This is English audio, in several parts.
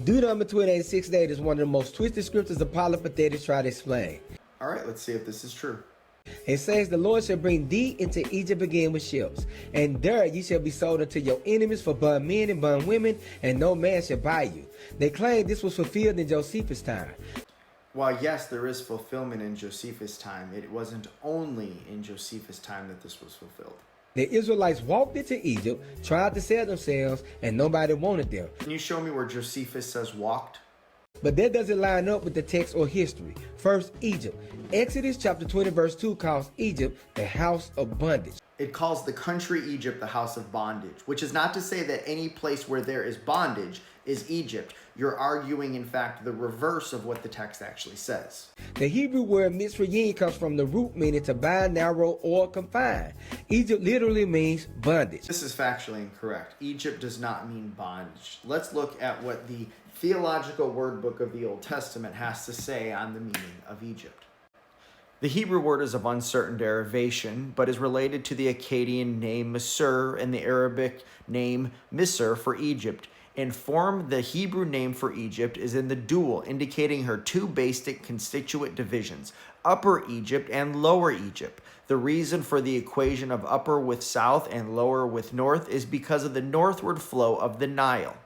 Deuteronomy 28:6-8 is one of the most twisted scriptures apologetics try to explain. All right, let's see if this is true. It says, the Lord shall bring thee into Egypt again with ships, and there ye shall be sold unto your enemies for bondmen and bondwomen, and no man shall buy you. They claim this was fulfilled in Josephus' time. While yes, there is fulfillment in Josephus' time, it wasn't only in Josephus' time that this was fulfilled. The Israelites walked into Egypt, tried to sell themselves, and nobody wanted them. Can you show me where Josephus says walked? But that doesn't line up with the text or history. First, Egypt. Exodus chapter 20 verse 2 calls Egypt the house of bondage. It calls the country Egypt the house of bondage, which is not to say that any place where there is bondage is Egypt. You're arguing, in fact, the reverse of what the text actually says. The Hebrew word Mitzrayim comes from the root meaning to bind, narrow, or confine. Egypt literally means bondage. This is factually incorrect. Egypt does not mean bondage. Let's look at what the theological word book of the Old Testament has to say on the meaning of Egypt. The Hebrew word is of uncertain derivation, but is related to the Akkadian name Misr and the Arabic name Misr for Egypt. In form, the Hebrew name for Egypt is in the dual, indicating her two basic constituent divisions, Upper Egypt and Lower Egypt. The reason for the equation of upper with south and lower with north is because of the northward flow of the Nile.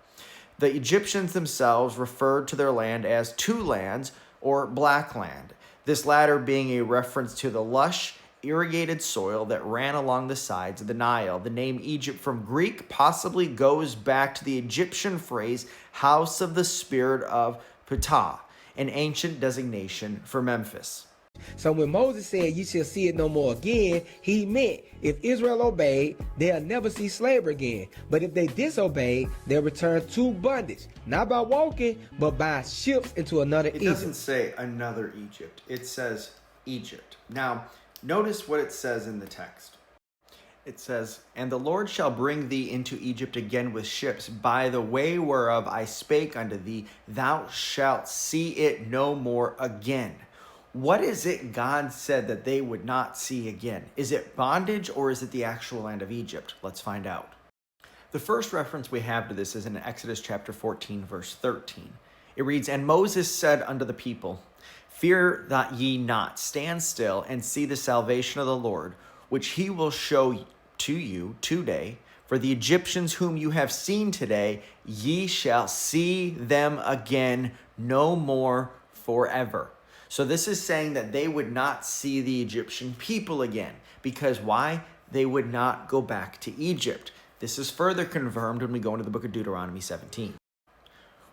The Egyptians themselves referred to their land as two lands or black land, this latter being a reference to the lush, irrigated soil that ran along the sides of the Nile. The name Egypt from Greek possibly goes back to the Egyptian phrase house of the spirit of Ptah, an ancient designation for Memphis. So when Moses said, you shall see it no more again, he meant if Israel obeyed, they'll never see slavery again. But if they disobeyed, they'll return to bondage, not by walking, but by ships into another Egypt. It doesn't say another Egypt. It says Egypt. Now, notice what it says in the text. It says, and the Lord shall bring thee into Egypt again with ships, by the way whereof I spake unto thee, thou shalt see it no more again. What is it God said that they would not see again? Is it bondage or is it the actual land of Egypt? Let's find out. The first reference we have to this is in Exodus chapter 14, verse 13. It reads, and Moses said unto the people, fear that ye not, stand still and see the salvation of the Lord, which he will show to you today. For the Egyptians whom you have seen today, ye shall see them again no more forever. So this is saying that they would not see the Egyptian people again. Because why? They would not go back to Egypt. This is further confirmed when we go into the book of Deuteronomy 17.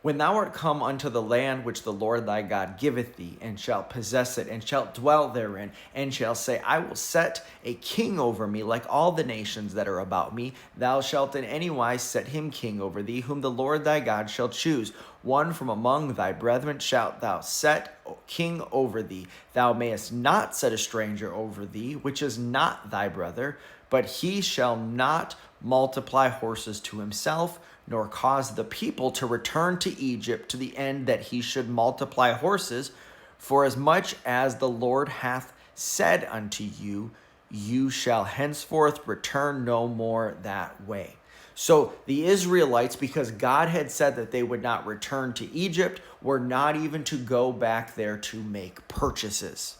When thou art come unto the land which the Lord thy God giveth thee, and shalt possess it, and shalt dwell therein, and shalt say, I will set a king over me like all the nations that are about me, thou shalt in any wise set him king over thee, whom the Lord thy God shall choose. One from among thy brethren shalt thou set king over thee. Thou mayest not set a stranger over thee, which is not thy brother, but he shall not multiply horses to himself, nor cause the people to return to Egypt to the end that he should multiply horses. For as much as the Lord hath said unto you, you shall henceforth return no more that way. So the Israelites, because God had said that they would not return to Egypt, were not even to go back there to make purchases.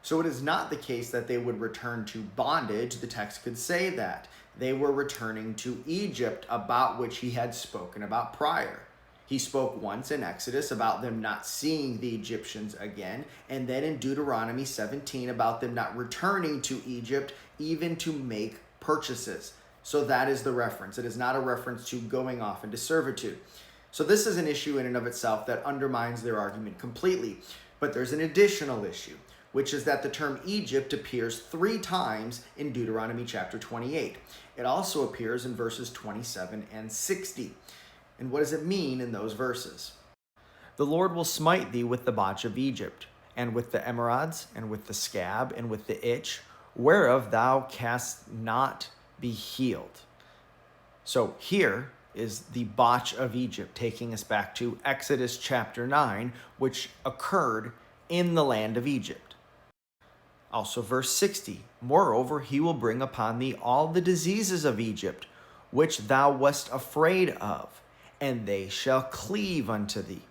So it is not the case that they would return to bondage. The text could say that. They were returning to Egypt, about which he had spoken about prior. He spoke once in Exodus about them not seeing the Egyptians again, and then in Deuteronomy 17 about them not returning to Egypt even to make purchases. So that is the reference. It is not a reference to going off into servitude. So this is an issue in and of itself that undermines their argument completely. But there's an additional issue, which is that the term Egypt appears 3 times in Deuteronomy chapter 28. It also appears in verses 27 and 60. And what does it mean in those verses? The Lord will smite thee with the botch of Egypt, and with the emerods, and with the scab, and with the itch, whereof thou canst not be healed. So here is the botch of Egypt, taking us back to Exodus chapter 9, which occurred in the land of Egypt. Also verse 60, moreover, he will bring upon thee all the diseases of Egypt, which thou wast afraid of, and they shall cleave unto thee.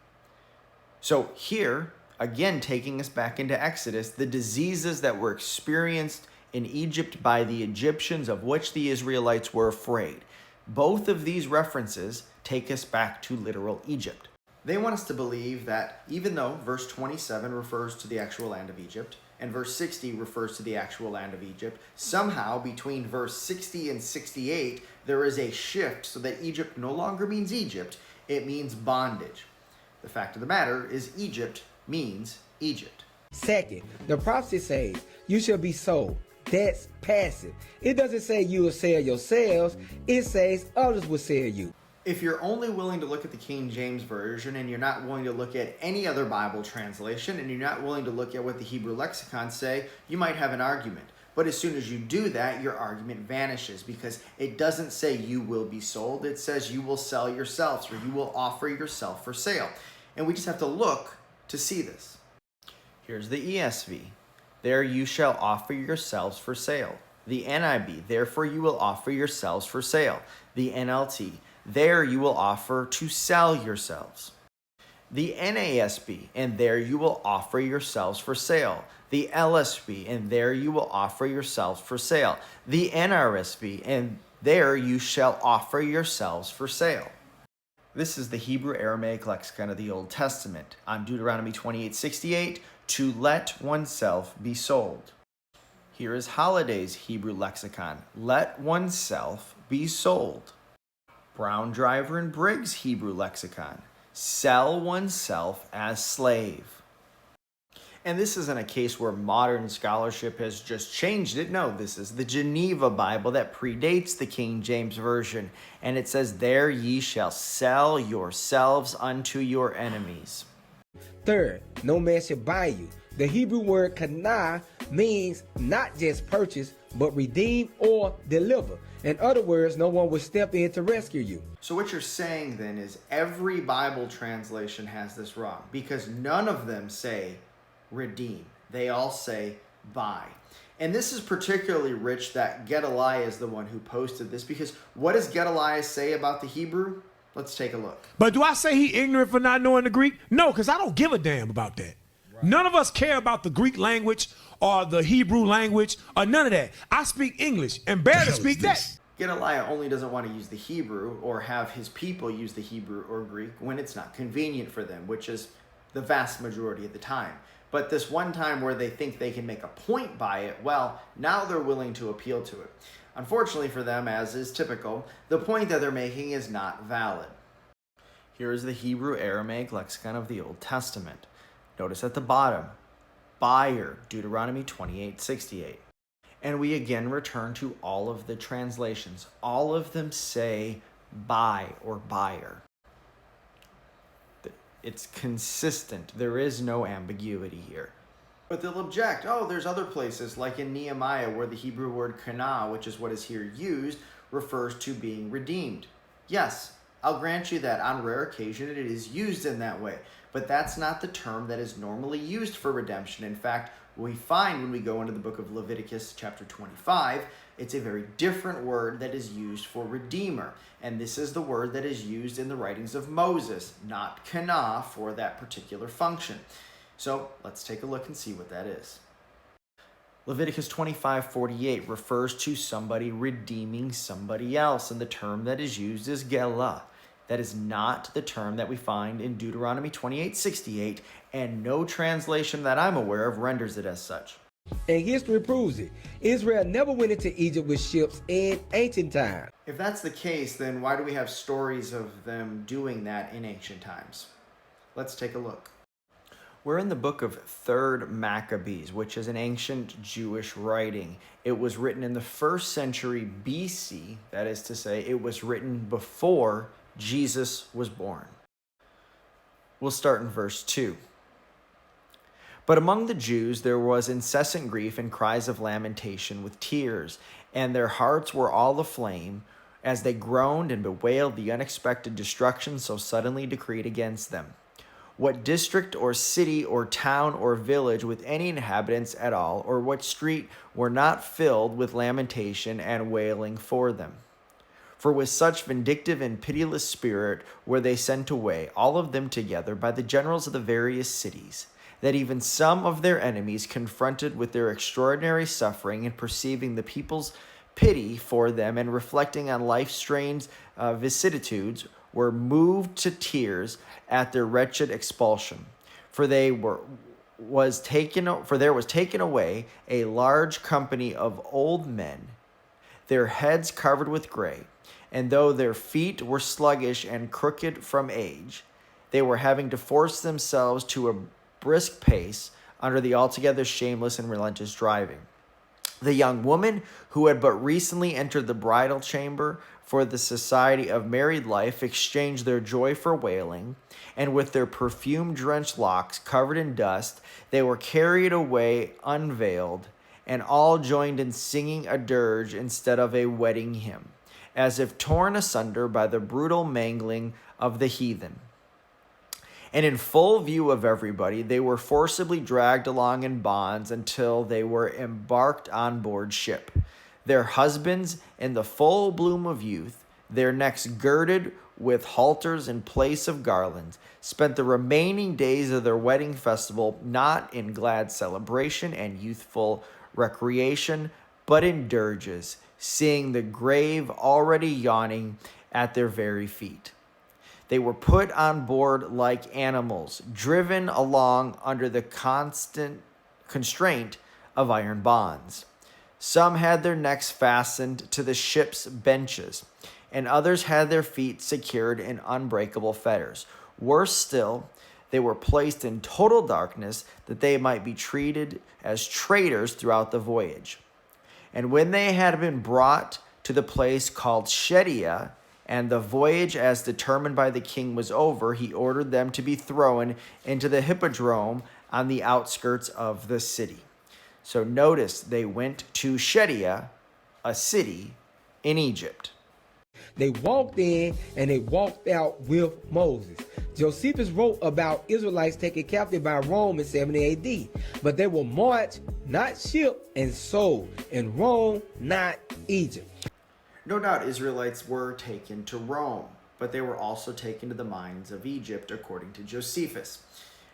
So here, again, taking us back into Exodus, the diseases that were experienced in Egypt by the Egyptians, of which the Israelites were afraid. Both of these references take us back to literal Egypt. They want us to believe that even though verse 27 refers to the actual land of Egypt, and verse 60 refers to the actual land of Egypt, somehow between verse 60 and 68, there is a shift so that Egypt no longer means Egypt, it means bondage. The fact of the matter is Egypt means Egypt. Second, the prophecy says, you shall be sold. That's passive. It doesn't say you will sell yourselves. It says others will sell you. If you're only willing to look at the King James Version and you're not willing to look at any other Bible translation and you're not willing to look at what the Hebrew lexicons say, you might have an argument. But as soon as you do that, your argument vanishes because it doesn't say you will be sold. It says you will sell yourselves or you will offer yourself for sale. And we just have to look to see this. Here's the ESV. There you shall offer yourselves for sale. The NIV, therefore you will offer yourselves for sale. The NLT, there you will offer to sell yourselves. The NASB, and there you will offer yourselves for sale. The LSB, and there you will offer yourselves for sale. The NRSV, and there you shall offer yourselves for sale. This is the Hebrew Aramaic lexicon of the Old Testament on Deuteronomy 28:68, to let oneself be sold. Here is Holiday's Hebrew lexicon, let oneself be sold. Brown, Driver, and Briggs Hebrew lexicon, sell oneself as slave. And this isn't a case where modern scholarship has just changed it. No, this is the Geneva Bible that predates the King James Version. And it says, there ye shall sell yourselves unto your enemies. Third, no man shall buy you. The Hebrew word kana means not just purchase, but redeem or deliver. In other words, no one will step in to rescue you. So what you're saying then is every Bible translation has this wrong because none of them say redeem. They all say buy. And this is particularly rich that Gedaliah is the one who posted this because what does Gedaliah say about the Hebrew? Let's take a look. But do I say he ignorant for not knowing the Greek? No, because I don't give a damn about that. Right. None of us care about the Greek language or the Hebrew language or none of that. I speak English and barely speak that. Gedaliah only doesn't want to use the Hebrew or have his people use the Hebrew or Greek when it's not convenient for them, which is the vast majority of the time. But this one time where they think they can make a point by it, well, now they're willing to appeal to it. Unfortunately for them, as is typical, the point that they're making is not valid. Here is the Hebrew Aramaic lexicon of the Old Testament. Notice at the bottom, buyer, Deuteronomy 28:68. And we again return to all of the translations. All of them say buy or buyer. It's consistent. There is no ambiguity here. But they'll object, oh, there's other places, like in Nehemiah, where the Hebrew word kana, which is what is here used, refers to being redeemed. Yes, I'll grant you that on rare occasion it is used in that way, but that's not the term that is normally used for redemption. In fact, we find when we go into the book of Leviticus chapter 25, it's a very different word that is used for redeemer. And this is the word that is used in the writings of Moses, not kana, for that particular function. So let's take a look and see what that is. Leviticus 25:48 refers to somebody redeeming somebody else, and the term that is used is gelah. That is not the term that we find in Deuteronomy 28:68, and no translation that I'm aware of renders it as such. And history proves it. Israel never went into Egypt with ships in ancient times. If that's the case, then why do we have stories of them doing that in ancient times? Let's take a look. We're in the book of 3rd Maccabees, which is an ancient Jewish writing. It was written in the 1st century BC, that is to say, it was written before Jesus was born. We'll start in verse 2. But among the Jews there was incessant grief and cries of lamentation with tears, and their hearts were all aflame as they groaned and bewailed the unexpected destruction so suddenly decreed against them. What district or city or town or village with any inhabitants at all, or what street were not filled with lamentation and wailing for them? For with such vindictive and pitiless spirit were they sent away, all of them together, by the generals of the various cities, that even some of their enemies, confronted with their extraordinary suffering and perceiving the people's pity for them and reflecting on life's strange vicissitudes, were moved to tears at their wretched expulsion. For there was taken away a large company of old men, their heads covered with gray, and though their feet were sluggish and crooked from age, they were having to force themselves to a brisk pace under the altogether shameless and relentless driving. The young woman who had but recently entered the bridal chamber for the society of married life exchanged their joy for wailing, and with their perfume-drenched locks covered in dust, they were carried away unveiled, and all joined in singing a dirge instead of a wedding hymn, as if torn asunder by the brutal mangling of the heathen. And in full view of everybody, they were forcibly dragged along in bonds until they were embarked on board ship. Their husbands, in the full bloom of youth, their necks girded with halters in place of garlands, spent the remaining days of their wedding festival not in glad celebration and youthful recreation, but in dirges, seeing the grave already yawning at their very feet. They were put on board like animals, driven along under the constant constraint of iron bonds. Some had their necks fastened to the ship's benches, and others had their feet secured in unbreakable fetters. Worse still, they were placed in total darkness that they might be treated as traitors throughout the voyage. And when they had been brought to the place called Shedia, and the voyage as determined by the king was over, he ordered them to be thrown into the hippodrome on the outskirts of the city. So notice they went to Shedia, a city in Egypt. They walked in and they walked out with Moses. Josephus wrote about Israelites taken captive by Rome in 70 AD, but they were marched, not shipped, and sold in Rome, not Egypt. No doubt Israelites were taken to Rome, but they were also taken to the mines of Egypt, according to Josephus.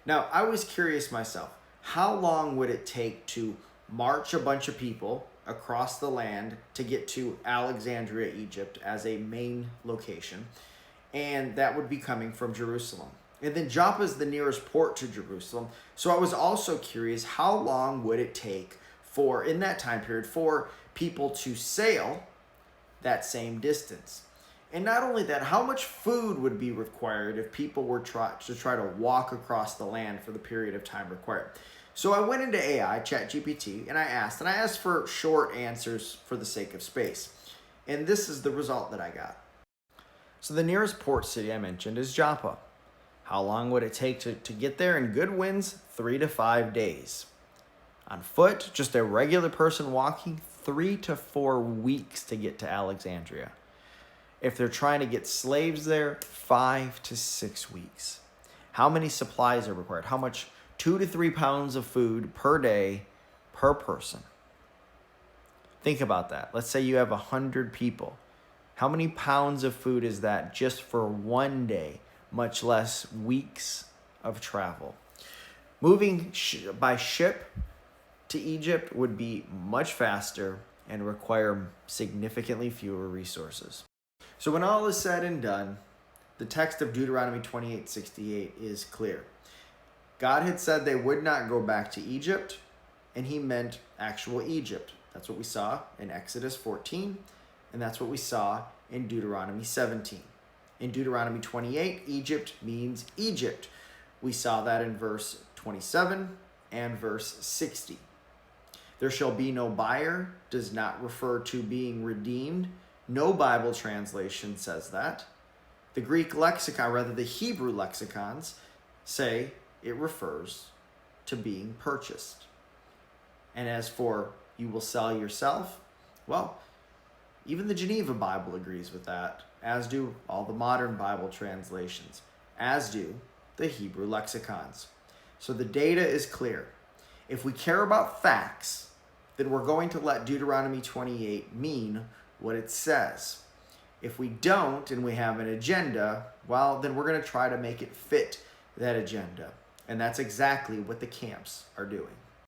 Now, I was curious myself, how long would it take to march a bunch of people across the land to get to Alexandria, Egypt, as a main location? And that would be coming from Jerusalem. And then Joppa is the nearest port to Jerusalem. So I was also curious, how long would it take for, in that time period, for people to sail that same distance? And not only that, how much food would be required if people were try to walk across the land for the period of time required? So I went into AI, ChatGPT, and I asked for short answers for the sake of space. And this is the result that I got. So the nearest port city I mentioned is Joppa. How long would it take to get there? In good winds, 3 to 5 days. On foot, just a regular person walking, 3 to 4 weeks to get to Alexandria. If they're trying to get slaves there, 5 to 6 weeks. How many supplies are required? How much? 2 to 3 pounds of food per day per person. Think about that. Let's say you have 100 people. How many pounds of food is that just for one day, much less weeks of travel? Moving by ship to Egypt would be much faster and require significantly fewer resources. So when all is said and done, the text of Deuteronomy 28:68 is clear. God had said they would not go back to Egypt, and he meant actual Egypt. That's what we saw in Exodus 14, and that's what we saw in Deuteronomy 17. In Deuteronomy 28, Egypt means Egypt. We saw that in verse 27 and verse 60. There shall be no buyer does not refer to being redeemed. No Bible translation says that. The Greek lexicon, rather the Hebrew lexicons, say it refers to being purchased. And as for you will sell yourself, well, even the Geneva Bible agrees with that, as do all the modern Bible translations, as do the Hebrew lexicons. So the data is clear. If we care about facts, then we're going to let Deuteronomy 28 mean what it says. If we don't and we have an agenda, well, then we're going to try to make it fit that agenda. And that's exactly what the camps are doing.